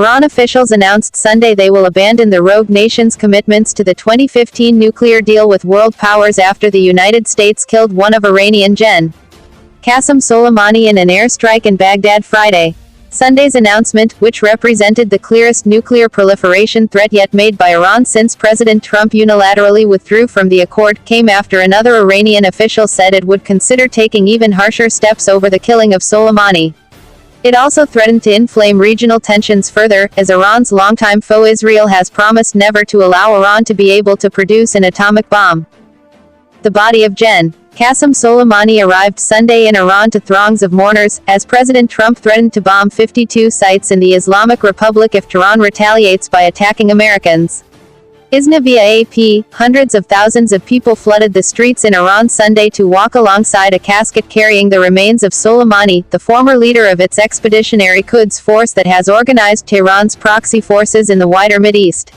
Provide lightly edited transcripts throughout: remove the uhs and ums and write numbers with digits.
Iran officials announced Sunday they will abandon the rogue nation's commitments to the 2015 nuclear deal with world powers after the United States killed one of Iranian Gen. Qasem Soleimani in an airstrike in Baghdad Friday. Sunday's announcement, which represented the clearest nuclear proliferation threat yet made by Iran since President Trump unilaterally withdrew from the accord, came after another Iranian official said it would consider taking even harsher steps over the killing of Soleimani. It also threatened to inflame regional tensions further, as Iran's longtime foe Israel has promised never to allow Iran to be able to produce an atomic bomb. The body of Gen. Qasem Soleimani arrived Sunday in Iran to throngs of mourners, as President Trump threatened to bomb 52 sites in the Islamic Republic if Tehran retaliates by attacking Americans. ISNA via AP, hundreds of thousands of people flooded the streets in Iran Sunday to walk alongside a casket carrying the remains of Soleimani, the former leader of its expeditionary Quds force that has organized Tehran's proxy forces in the wider Mideast.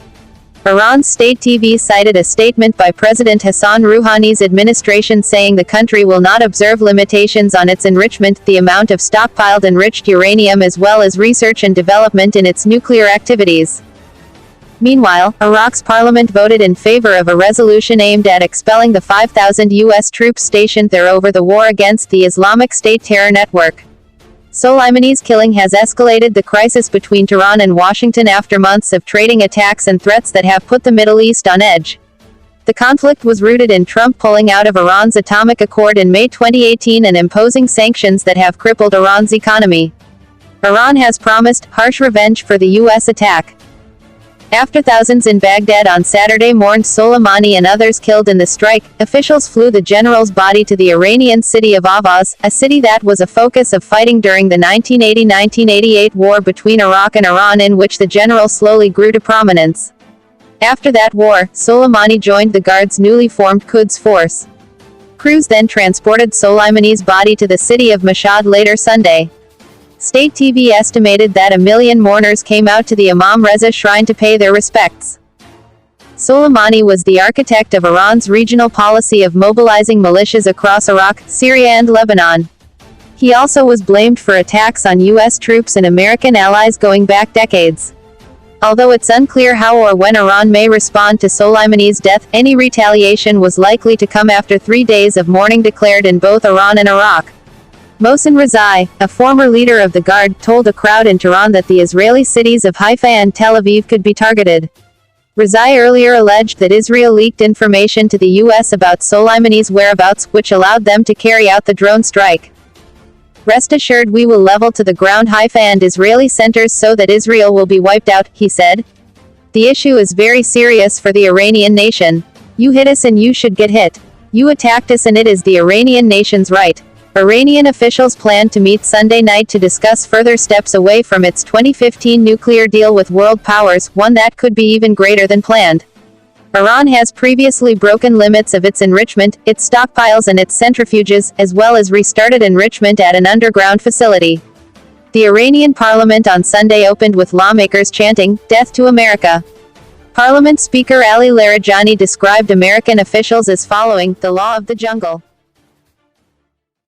Iran's state TV cited a statement by President Hassan Rouhani's administration saying the country will not observe limitations on its enrichment, the amount of stockpiled enriched uranium as well as research and development in its nuclear activities. Meanwhile, Iraq's parliament voted in favor of a resolution aimed at expelling the 5,000 U.S. troops stationed there over the war against the Islamic State terror network. Soleimani's killing has escalated the crisis between Tehran and Washington after months of trading attacks and threats that have put the Middle East on edge. The conflict was rooted in Trump pulling out of Iran's atomic accord in May 2018 and imposing sanctions that have crippled Iran's economy. Iran has promised harsh revenge for the U.S. attack. After thousands in Baghdad on Saturday mourned Soleimani and others killed in the strike, officials flew the general's body to the Iranian city of Ahvaz, a city that was a focus of fighting during the 1980-1988 war between Iraq and Iran, in which the general slowly grew to prominence. After that war, Soleimani joined the Guard's newly formed Quds force. Crews then transported Soleimani's body to the city of Mashhad later Sunday. State TV estimated that 1 million mourners came out to the Imam Reza shrine to pay their respects. Soleimani was the architect of Iran's regional policy of mobilizing militias across Iraq, Syria and Lebanon. He also was blamed for attacks on U.S. troops and American allies going back decades. Although it's unclear how or when Iran may respond to Soleimani's death, any retaliation was likely to come after 3 days of mourning declared in both Iran and Iraq. Mohsen Rezai, a former leader of the Guard, told a crowd in Tehran that the Israeli cities of Haifa and Tel Aviv could be targeted. Rezai earlier alleged that Israel leaked information to the U.S. about Soleimani's whereabouts, which allowed them to carry out the drone strike. "Rest assured we will level to the ground Haifa and Israeli centers so that Israel will be wiped out," he said. "The issue is very serious for the Iranian nation. You hit us and you should get hit. You attacked us and it is the Iranian nation's right." Iranian officials plan to meet Sunday night to discuss further steps away from its 2015 nuclear deal with world powers, one that could be even greater than planned. Iran has previously broken limits of its enrichment, its stockpiles and its centrifuges, as well as restarted enrichment at an underground facility. The Iranian parliament on Sunday opened with lawmakers chanting, "Death to America." Parliament Speaker Ali Larijani described American officials as following the law of the jungle.